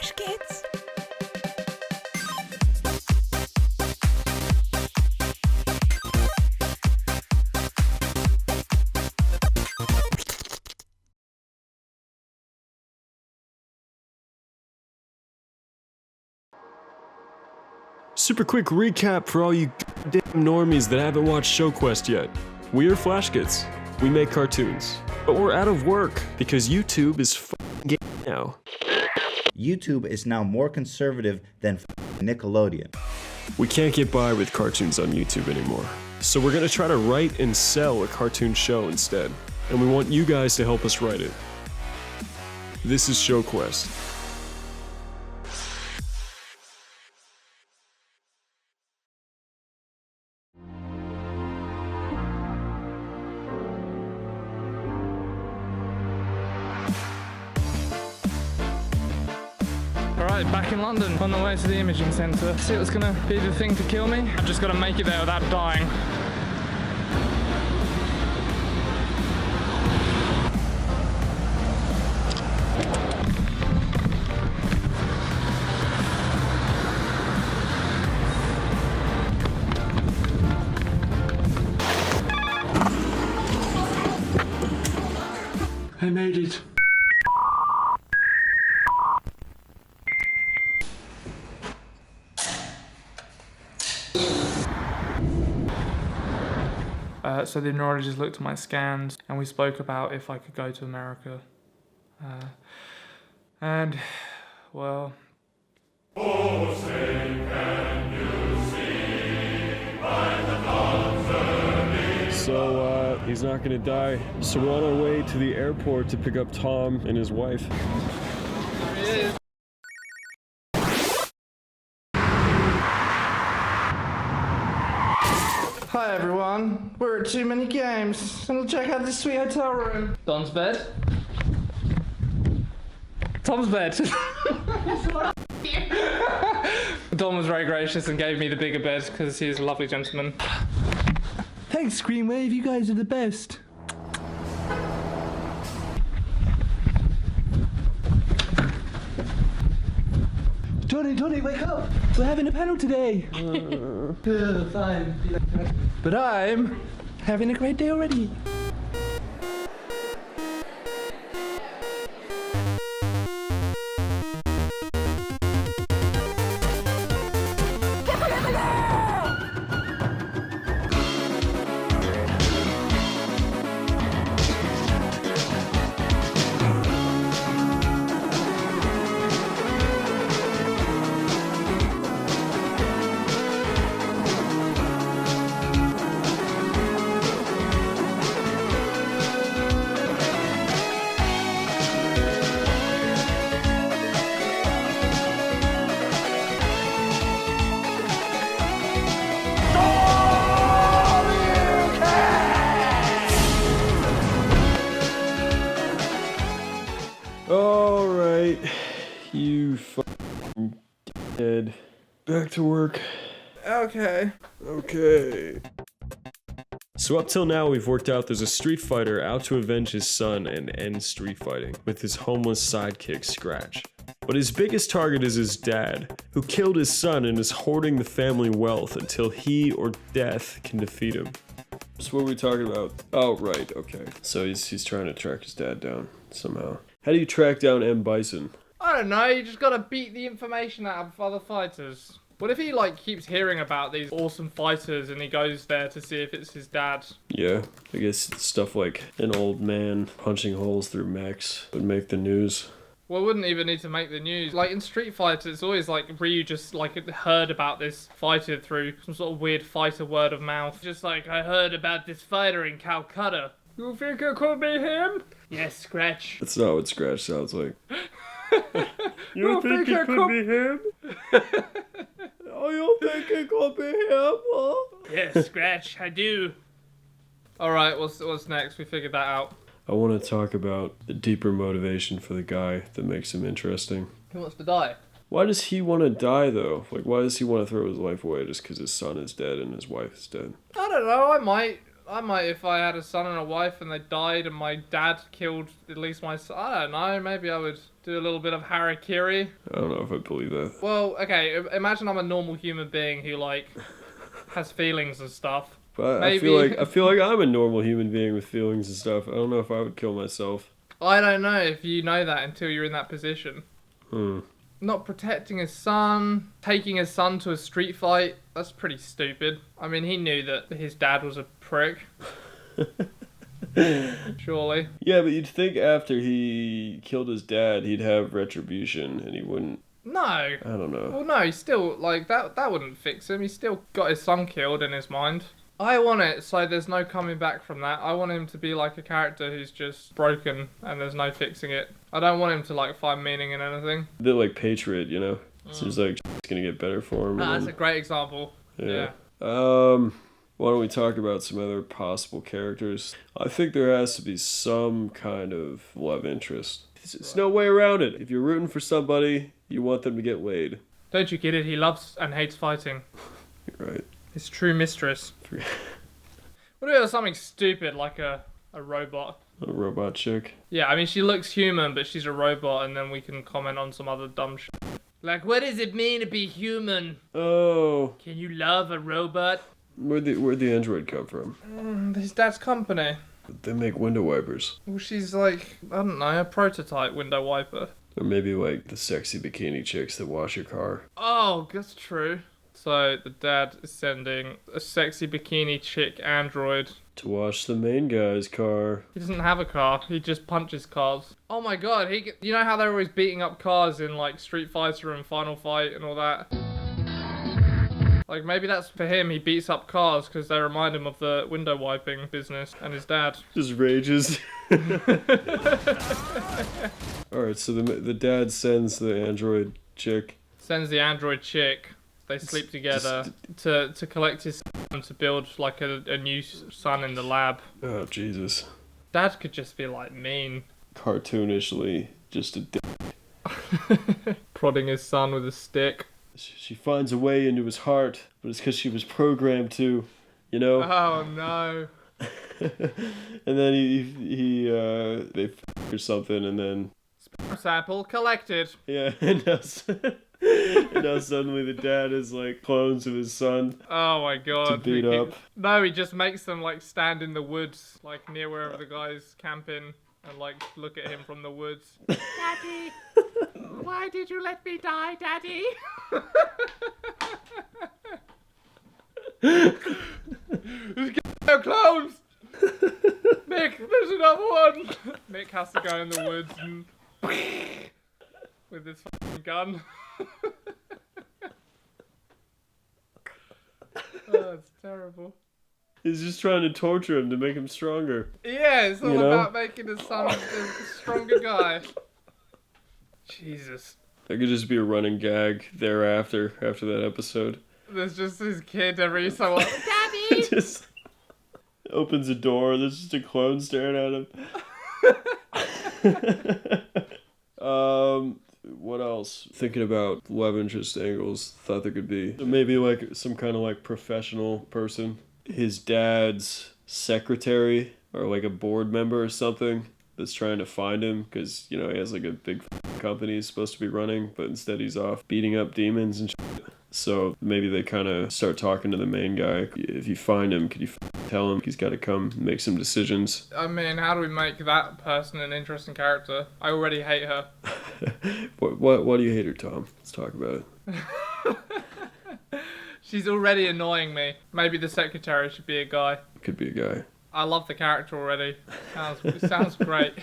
Flashgitz. Super quick recap for all you damn normies that haven't watched ShowQuest yet. We are Flashgitz. We make cartoons. But we're out of work because YouTube is f***ing gay now. YouTube is now more conservative than Nickelodeon. We can't get by with cartoons on YouTube anymore. So we're gonna try to write and sell a cartoon show instead. And we want you guys to help us write it. This is ShowQuest. Alright, back in London, on the way to the imaging centre. See what's gonna be the thing to kill me? I've just gotta make it there without dying. I made it. So the neurologist looked at my scans and we spoke about if I could go to America. And, well... Oh, say can you see by the dawn's early... So, he's not gonna die. So we're on our way to the airport to pick up Tom and his wife. There he is. Hi everyone, we're at Too Many Games, and we'll check out this sweet hotel room. Don's bed. Tom's bed. Don was very gracious and gave me the bigger bed because he is a lovely gentleman. Thanks, Screenwave, you guys are the best. Tony, wake up! We're having a panel today! Fine. But I'm having a great day already. Alright, you f***ing dead. Back to work. Okay. Okay. So up till now we've worked out there's a street fighter out to avenge his son and end street fighting with his homeless sidekick Scratch. But his biggest target is his dad, who killed his son and is hoarding the family wealth until he or death can defeat him. So what are we talking about? Oh, right, okay. So he's trying to track his dad down somehow. How do you track down M. Bison? I don't know, you just gotta beat the information out of other fighters. What if he, like, keeps hearing about these awesome fighters and he goes there to see if it's his dad? Yeah, I guess stuff like an old man punching holes through mechs would make the news. Well, it wouldn't even need to make the news. Like, in Street Fighter, it's always like Ryu just, like, heard about this fighter through some sort of weird fighter word of mouth. Just like, I heard about this fighter in Calcutta. You think it could be him? Yes, Scratch. That's not what Scratch sounds like. You think it could be him? Oh, you think it could be him? Huh? Yes, Scratch, I do. Alright, what's next? We figured that out. I want to talk about the deeper motivation for the guy that makes him interesting. Who wants to die? Why does he want to die, though? Like, why does he want to throw his life away just because his son is dead and his wife is dead? I don't know, I might if I had a son and a wife and they died and my dad killed at least my son. I don't know, maybe I would Do a little bit of harakiri. I don't know if I believe that. Well, okay, imagine I'm a normal human being who, like, has feelings and stuff. But Maybe. I feel like I'm a normal human being with feelings and stuff. I don't know if I would kill myself. I don't know if you know that until you're in that position. Not protecting his son, taking his son to a street fight, that's pretty stupid. I mean, he knew that his dad was a prick. Surely. Yeah, but you'd think after he killed his dad, he'd have retribution, and he wouldn't. No. I don't know. Well, no, he's still, like, that wouldn't fix him. He's still got his son killed in his mind. I want it so there's no coming back from that. I want him to be like a character who's just broken and there's no fixing it. I don't want him to, like, find meaning in anything. A bit like Patriot, you know? Seems like it's gonna get better for him. That's a great example. Yeah. Why don't we talk about some other possible characters? I think there has to be some kind of love interest. There's no way around it. If you're rooting for somebody, you want them to get laid. Don't you get it? He loves and hates fighting. You're right. His true mistress. What if it was something stupid like a robot? A robot chick? Yeah, I mean, she looks human, but she's a robot, and then we can comment on some other dumb shit. Like, what does it mean to be human? Oh. Can you love a robot? Where'd the android come from? His dad's company. They make window wipers. Well, she's like, I don't know, a prototype window wiper. Or maybe like the sexy bikini chicks that wash your car. Oh, that's true. So the dad is sending a sexy bikini chick android to wash the main guy's car. He doesn't have a car. He just punches cars. Oh my god, you know how they're always beating up cars in like Street Fighter and Final Fight and all that? Like maybe that's for him. He beats up cars because they remind him of the window wiping business and his dad. Just rages. Alright, so the dad sends the android chick. Sends the android chick. They sleep together to collect his son to build like a new son in the lab. Oh, Jesus. Dad could just be like mean. Cartoonishly, just a dick. Prodding his son with a stick. She finds a way into his heart, but it's because she was programmed to, you know? Oh, no. And then they f*** or something, and then... Sample collected. Yeah, and now suddenly the dad is like clones of his son. Oh my god. To beat up. No, he just makes them like stand in the woods, like near wherever the guy's camping, and like look at him from the woods. Daddy, why did you let me die, Daddy? No clones! Nick, there's another one! Nick has to go in the woods and with his fucking gun. Oh, that's terrible. He's just trying to torture him to make him stronger. Yeah, it's all you know? about making his son a stronger guy. Jesus. That could just be a running gag thereafter, after that episode. There's just his kid every so often. Daddy! Just opens a door, there's just a clone staring at him. What else? Thinking about love interest angles, thought there could be maybe like some kind of like professional person. His dad's secretary or like a board member or something that's trying to find him because, you know, he has like a big company he's supposed to be running, but instead he's off beating up demons and shit. So maybe they kind of start talking to the main guy. If you find him, could you tell him he's got to come make some decisions? I mean, how do we make that person an interesting character? I already hate her. Why do you hate her, Tom? Let's talk about it. She's already annoying me. Maybe the secretary should be a guy. Could be a guy. I love the character already. Sounds great.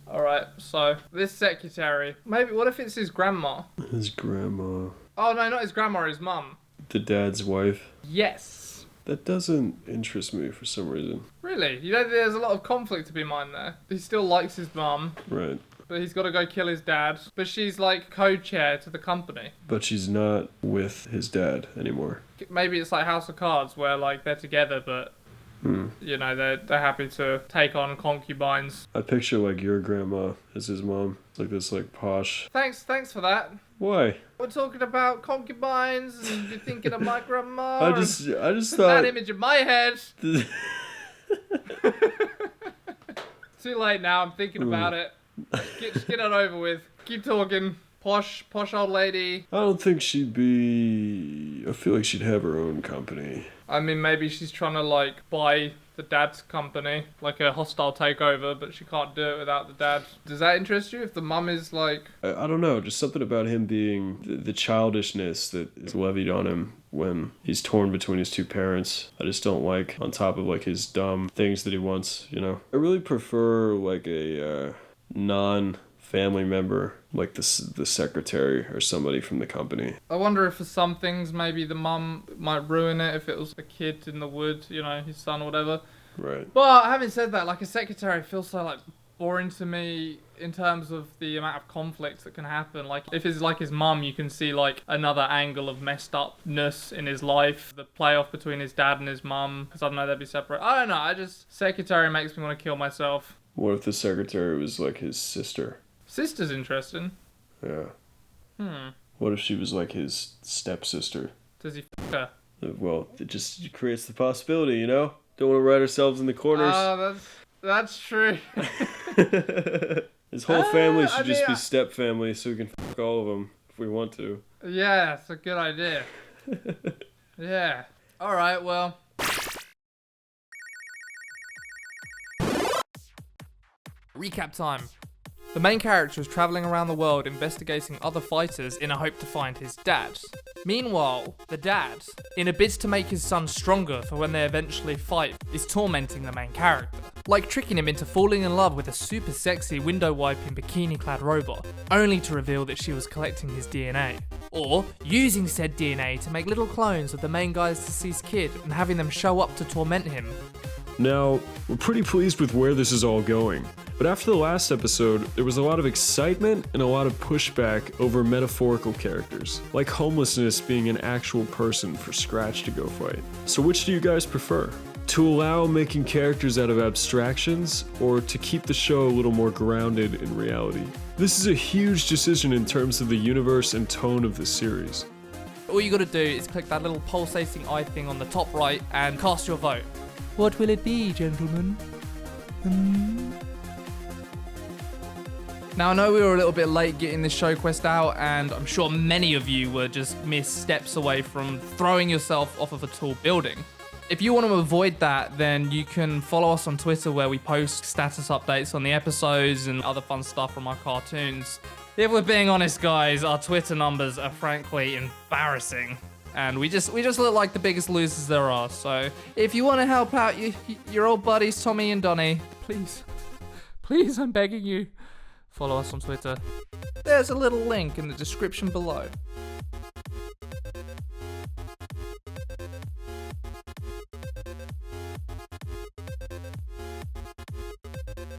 Alright, so this secretary. Maybe, what if it's his grandma? His grandma. Oh no, not his grandma, his mum. The dad's wife? Yes. That doesn't interest me for some reason. Really? You know, there's a lot of conflict to be mined there. He still likes his mum. Right. But he's got to go kill his dad. But she's like co-chair to the company. But she's not with his dad anymore. Maybe it's like House of Cards where like they're together but you know, they're happy to take on concubines. I picture like your grandma as his mom. It's like this like posh. Thanks for that. Why? We're talking about concubines and you're thinking of my grandma. I just thought that image in my head. Too late now, I'm thinking about it. Just get it over with. Keep talking. Posh old lady. I don't think she'd be... I feel like she'd have her own company. I mean, maybe she's trying to, like, buy the dad's company. Like a hostile takeover, but she can't do it without the dad. Does that interest you? If the mum is, like... I don't know. Just something about him being... The childishness that is levied on him when he's torn between his two parents. I just don't like, on top of, like, his dumb things that he wants, you know? I really prefer, like, a non-family member, like the secretary or somebody from the company. I wonder if for some things maybe the mum might ruin it if it was a kid in the wood, you know, his son or whatever. Right. But having said that, like a secretary feels so like boring to me in terms of the amount of conflict that can happen. Like if it's like his mum, you can see like another angle of messed upness in his life. The playoff between his dad and his mum, because I don't know, they'd be separate. I don't know, secretary makes me want to kill myself. What if the secretary was like his sister? Sister's interesting. Yeah. What if she was like his stepsister? Does he f*** her? Well, it just creates the possibility, you know? Don't want to write ourselves in the corners. Oh, that's true. His whole family should just be step family so we can f*** all of them if we want to. Yeah, it's a good idea. Yeah. Alright, well... Recap time. The main character is travelling around the world investigating other fighters in a hope to find his dad. Meanwhile, the dad, in a bid to make his son stronger for when they eventually fight, is tormenting the main character. Like tricking him into falling in love with a super sexy window-wiping bikini-clad robot, only to reveal that she was collecting his DNA. Or using said DNA to make little clones of the main guy's deceased kid and having them show up to torment him. Now, we're pretty pleased with where this is all going. But after the last episode, there was a lot of excitement and a lot of pushback over metaphorical characters, like homelessness being an actual person for Scratch to go fight. So which do you guys prefer? To allow making characters out of abstractions, or to keep the show a little more grounded in reality? This is a huge decision in terms of the universe and tone of the series. All you gotta do is click that little pulsating eye thing on the top right and cast your vote. What will it be, gentlemen? Now, I know we were a little bit late getting this show quest out, and I'm sure many of you were just mere steps away from throwing yourself off of a tall building. If you want to avoid that, then you can follow us on Twitter, where we post status updates on the episodes and other fun stuff from our cartoons. If we're being honest, guys, our Twitter numbers are frankly embarrassing. And we just look like the biggest losers there are. So if you want to help out your old buddies Tommy and Donnie, please, I'm begging you, follow us on Twitter. There's a little link in the description below.